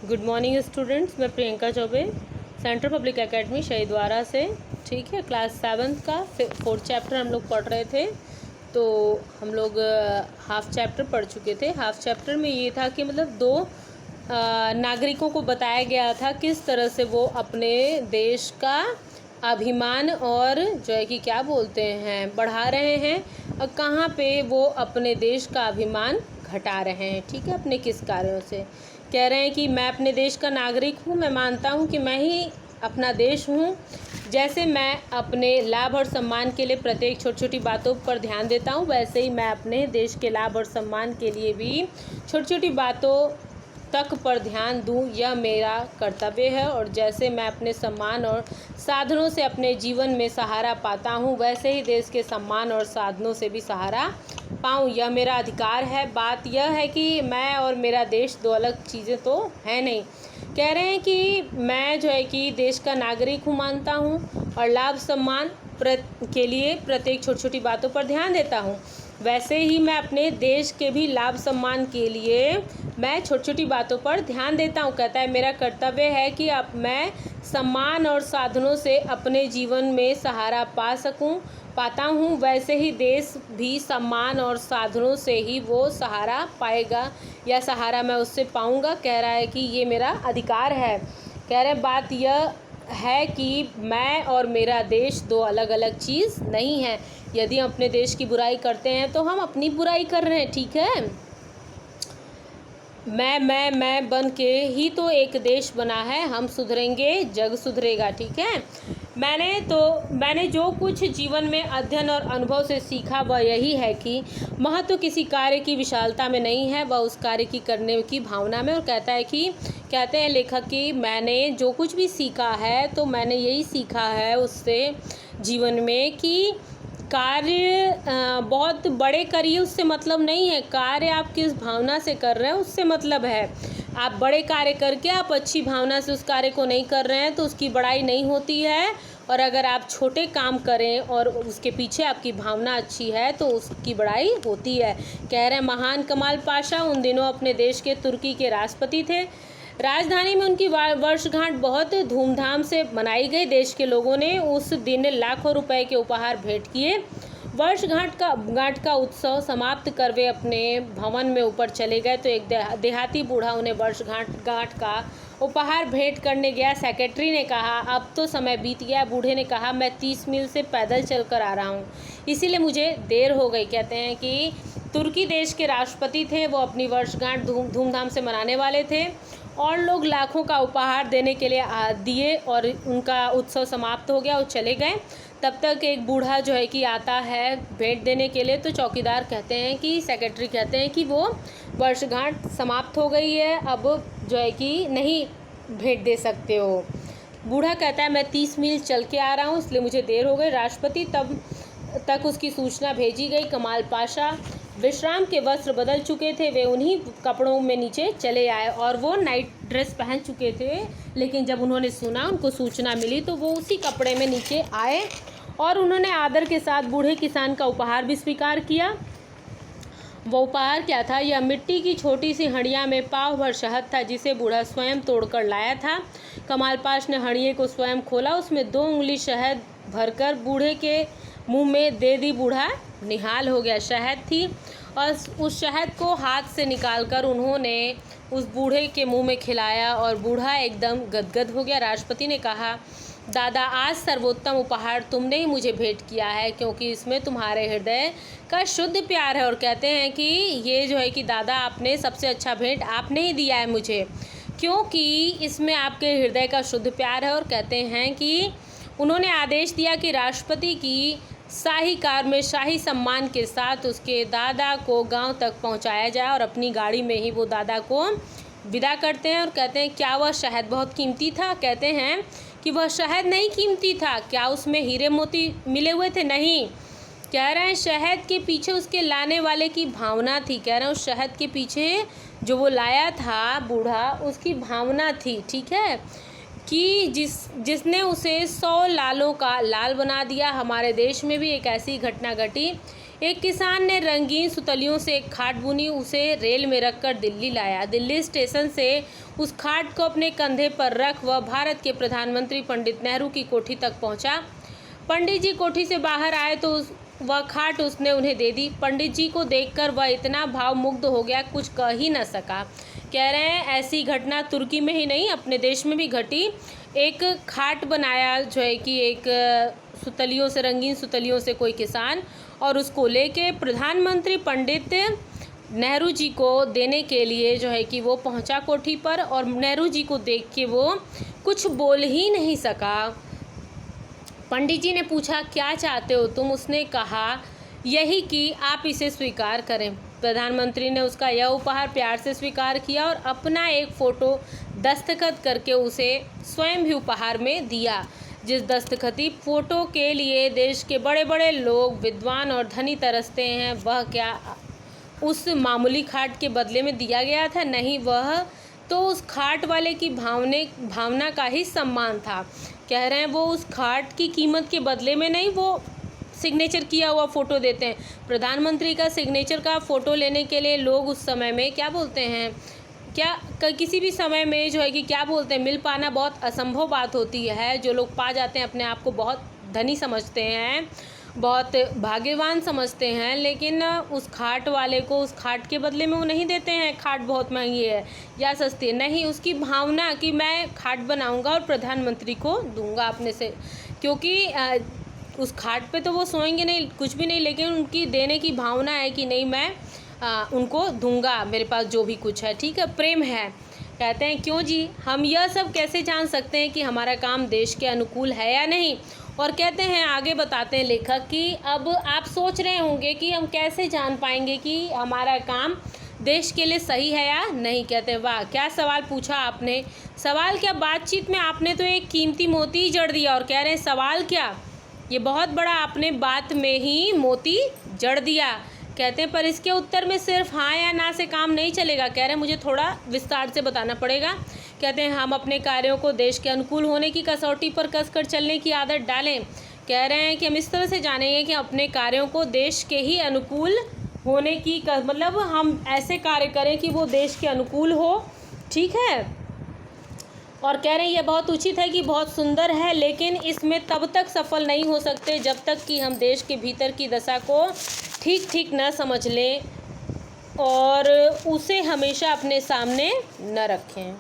Good morning students, मैं Priyanka Choubey central public academy शहीदवारा से। ठीक है, क्लास 7 का 4th चैप्टर हम लोग पढ़ रहे थे। तो हम लोग हाफ चैप्टर पढ़ चुके थे। हाफ चैप्टर में ये था कि मतलब दो नागरिकों को बताया गया था किस तरह से वो अपने देश का अभिमान और जो है कि क्या बोलते हैं बढ़ा रहे हैं, और कहाँ पे वो अपने देश का अभिमान घटा रहे हैं। ठीक है, अपने किस कार्यों से कह रहे हैं कि मैं अपने देश का नागरिक हूँ, मैं मानता हूँ कि मैं ही अपना देश हूँ। जैसे मैं अपने लाभ और सम्मान के लिए प्रत्येक छोटी छोटी बातों पर ध्यान देता हूँ, वैसे ही मैं अपने देश के लाभ और सम्मान के लिए भी छोटी छोटी बातों तक पर ध्यान दूँ, यह मेरा कर्तव्य है। और जैसे मैं अपने सम्मान और साधनों से अपने जीवन में सहारा पाता हूँ, वैसे ही देश के सम्मान और साधनों से भी सहारा पाऊँ, यह मेरा अधिकार है। बात यह है कि मैं और मेरा देश दो अलग चीज़ें तो हैं नहीं। कह रहे हैं कि मैं जो है कि देश का नागरिक हूँ, मानता हूँ, और लाभ सम्मान के लिए प्रत्येक छोटी छोटी बातों पर ध्यान देता हूँ, वैसे ही मैं अपने देश के भी लाभ सम्मान के लिए मैं छोटी छोटी बातों पर ध्यान देता हूँ। कहता है मेरा कर्तव्य है कि अब मैं सम्मान और साधनों से अपने जीवन में सहारा पाता हूँ, वैसे ही देश भी सम्मान और साधनों से ही वो सहारा पाएगा, या सहारा मैं उससे पाऊँगा। कह रहा है कि ये मेरा अधिकार है। कह रहे बात यह है कि मैं और मेरा देश दो अलग अलग चीज़ नहीं है। यदि हम अपने देश की बुराई करते हैं तो हम अपनी बुराई कर रहे हैं। ठीक है, मैं बन के ही तो एक देश बना है। हम सुधरेंगे, जग सुधरेगा। ठीक है, मैंने जो कुछ जीवन में अध्ययन और अनुभव से सीखा वह यही है कि महत्व किसी कार्य की विशालता में नहीं है, वह उस कार्य की करने की भावना में। और कहते हैं लेखक कि मैंने जो कुछ भी सीखा है तो मैंने यही सीखा है उससे जीवन में कि कार्य बहुत बड़े करिए उससे मतलब नहीं है, कार्य आप किस भावना से कर रहे हैं उससे मतलब है। आप बड़े कार्य करके आप अच्छी भावना से उस कार्य को नहीं कर रहे हैं तो उसकी बड़ाई नहीं होती है। और अगर आप छोटे काम करें और उसके पीछे आपकी भावना अच्छी है तो उसकी बड़ाई होती है। कह रहे हैं महान कमाल पाशा उन दिनों अपने देश के तुर्की के राष्ट्रपति थे। राजधानी में उनकी वर्षगांठ बहुत धूमधाम से मनाई गई। देश के लोगों ने उस दिन लाखों रुपए के उपहार भेंट किए। वर्षगांठ का उत्सव समाप्त कर वे अपने भवन में ऊपर चले गए तो एक देहाती बूढ़ा उन्हें वर्षगांठ का उपहार भेंट करने गया। सेक्रेटरी ने कहा अब तो समय बीत गया। बूढ़े ने कहा मैं 30 मील से पैदल चलकर आ रहा हूँ, इसीलिए मुझे देर हो गई। कहते हैं कि तुर्की देश के राष्ट्रपति थे, वो अपनी वर्षगांठ धूमधाम से मनाने वाले थे और लोग लाखों का उपहार देने के लिए दिए और उनका उत्सव समाप्त हो गया, वो चले गए। तब तक एक बूढ़ा जो है कि आता है भेंट देने के लिए, तो चौकीदार कहते हैं कि सेक्रेटरी कहते हैं कि वो वर्षगांठ समाप्त हो गई है, अब जो है कि नहीं भेंट दे सकते हो। बूढ़ा कहता है मैं 30 मील चल के आ रहा हूँ, इसलिए मुझे देर हो गई। राष्ट्रपति तब तक उसकी सूचना भेजी गई। कमाल पाशा विश्राम के वस्त्र बदल चुके थे, वे उन्हीं कपड़ों में नीचे चले आए और वो नाइट ड्रेस पहन चुके थे, लेकिन जब उन्होंने सुना, उनको सूचना मिली, तो वो उसी कपड़े में नीचे आए और उन्होंने आदर के साथ बूढ़े किसान का उपहार भी स्वीकार किया। वो उपहार क्या था? यह मिट्टी की छोटी सी हंडिया में पाव भर शहद था जिसे बूढ़ा स्वयं तोड़कर लाया था। कमाल पाश ने हंडिये को स्वयं खोला, उसमें 2 उंगली शहद भरकर बूढ़े के मुंह में दे दी। बूढ़ा निहाल हो गया। शहद थी और उस शहद को हाथ से निकालकर उन्होंने उस बूढ़े के मुंह में खिलाया और बूढ़ा एकदम गदगद हो गया। राष्ट्रपति ने कहा दादा, आज सर्वोत्तम उपहार तुमने ही मुझे भेंट किया है, क्योंकि इसमें तुम्हारे हृदय का शुद्ध प्यार है। और कहते हैं कि ये जो है कि दादा, आपने सबसे अच्छा भेंट आपने ही दिया है मुझे, क्योंकि इसमें आपके हृदय का शुद्ध प्यार है। और कहते हैं कि उन्होंने आदेश दिया कि राष्ट्रपति की शाही कार में शाही सम्मान के साथ उसके दादा को गांव तक पहुंचाया जाए और अपनी गाड़ी में ही वो दादा को विदा करते हैं। और कहते हैं क्या वह शहद बहुत कीमती था? कहते हैं कि वह शहद नहीं कीमती था। क्या उसमें हीरे मोती मिले हुए थे? नहीं। कह रहे हैं शहद के पीछे उसके लाने वाले की भावना थी। कह रहे हैं उस शहद के पीछे जो वो लाया था बूढ़ा, उसकी भावना थी। ठीक है, कि जिसने उसे 100 लालों का लाल बना दिया। हमारे देश में भी एक ऐसी घटना घटी। एक किसान ने रंगीन सुतलियों से एक खाट बुनी, उसे रेल में रखकर दिल्ली लाया। दिल्ली स्टेशन से उस खाट को अपने कंधे पर रख वह भारत के प्रधानमंत्री पंडित नेहरू की कोठी तक पहुंचा। पंडित जी कोठी से बाहर आए तो वह खाट उसने उन्हें दे दी। पंडित जी को देखकर वह इतना भावमुग्ध हो गया, कुछ कह ही न सका। कह रहे हैं ऐसी घटना तुर्की में ही नहीं अपने देश में भी घटी। एक खाट बनाया जो है कि एक सुतलियों से, रंगीन सुतलियों से कोई किसान, और उसको लेके प्रधानमंत्री पंडित नेहरू जी को देने के लिए जो है कि वो पहुंचा कोठी पर, और नेहरू जी को देख के वो कुछ बोल ही नहीं सका। पंडित जी ने पूछा क्या चाहते हो तुम? उसने कहा यही कि आप इसे स्वीकार करें। प्रधानमंत्री ने उसका यह उपहार प्यार से स्वीकार किया और अपना एक फ़ोटो दस्तखत करके उसे स्वयं भी उपहार में दिया। जिस दस्तखती फ़ोटो के लिए देश के बड़े बड़े लोग, विद्वान और धनी तरसते हैं, वह क्या उस मामूली खाट के बदले में दिया गया था? नहीं, वह तो उस खाट वाले की भावना का ही सम्मान था। कह रहे हैं वो उस खाट की कीमत के बदले में नहीं, वो सिग्नेचर किया हुआ फ़ोटो देते हैं। प्रधानमंत्री का सिग्नेचर का फ़ोटो लेने के लिए लोग उस समय में क्या बोलते हैं, किसी भी समय में जो है कि क्या बोलते हैं, मिल पाना बहुत असंभव बात होती है। जो लोग पा जाते हैं अपने आप को बहुत धनी समझते हैं, बहुत भाग्यवान समझते हैं, लेकिन उस खाट वाले को उस खाट के बदले में वो नहीं देते हैं खाट बहुत महंगी है या सस्ती है। नहीं, उसकी भावना कि मैं खाट बनाऊंगा और प्रधानमंत्री को दूंगा अपने से, क्योंकि उस खाट पे तो वो सोएंगे नहीं, कुछ भी नहीं, लेकिन उनकी देने की भावना है कि नहीं मैं उनको दूंगा, मेरे पास जो भी कुछ है, ठीक है, प्रेम है। कहते हैं क्यों जी, हम यह सब कैसे जान सकते हैं कि हमारा काम देश के अनुकूल है या नहीं? और कहते हैं, आगे बताते हैं लेखक कि अब आप सोच रहे होंगे कि हम कैसे जान पाएंगे कि हमारा काम देश के लिए सही है या नहीं। कहते हैं वाह क्या सवाल पूछा आपने। सवाल क्या, बातचीत में आपने तो एक कीमती मोती ही जड़ दिया। और कह रहे हैं सवाल क्या, ये बहुत बड़ा आपने बात में ही मोती जड़ दिया। कहते हैं पर इसके उत्तर में सिर्फ हाँ या ना से काम नहीं चलेगा। कह रहे हैं मुझे थोड़ा विस्तार से बताना पड़ेगा। कहते हैं हम अपने कार्यों को देश के अनुकूल होने की कसौटी पर कसकर चलने की आदत डालें। कह रहे हैं कि हम इस तरह से जानेंगे कि अपने कार्यों को देश के ही अनुकूल होने की मतलब हम ऐसे कार्य करें कि वो देश के अनुकूल हो, ठीक है। और कह रहे हैं यह बहुत उचित है कि बहुत सुंदर है, लेकिन इसमें तब तक सफल नहीं हो सकते जब तक कि हम देश के भीतर की दशा को ठीक ठीक न समझ लें और उसे हमेशा अपने सामने न रखें।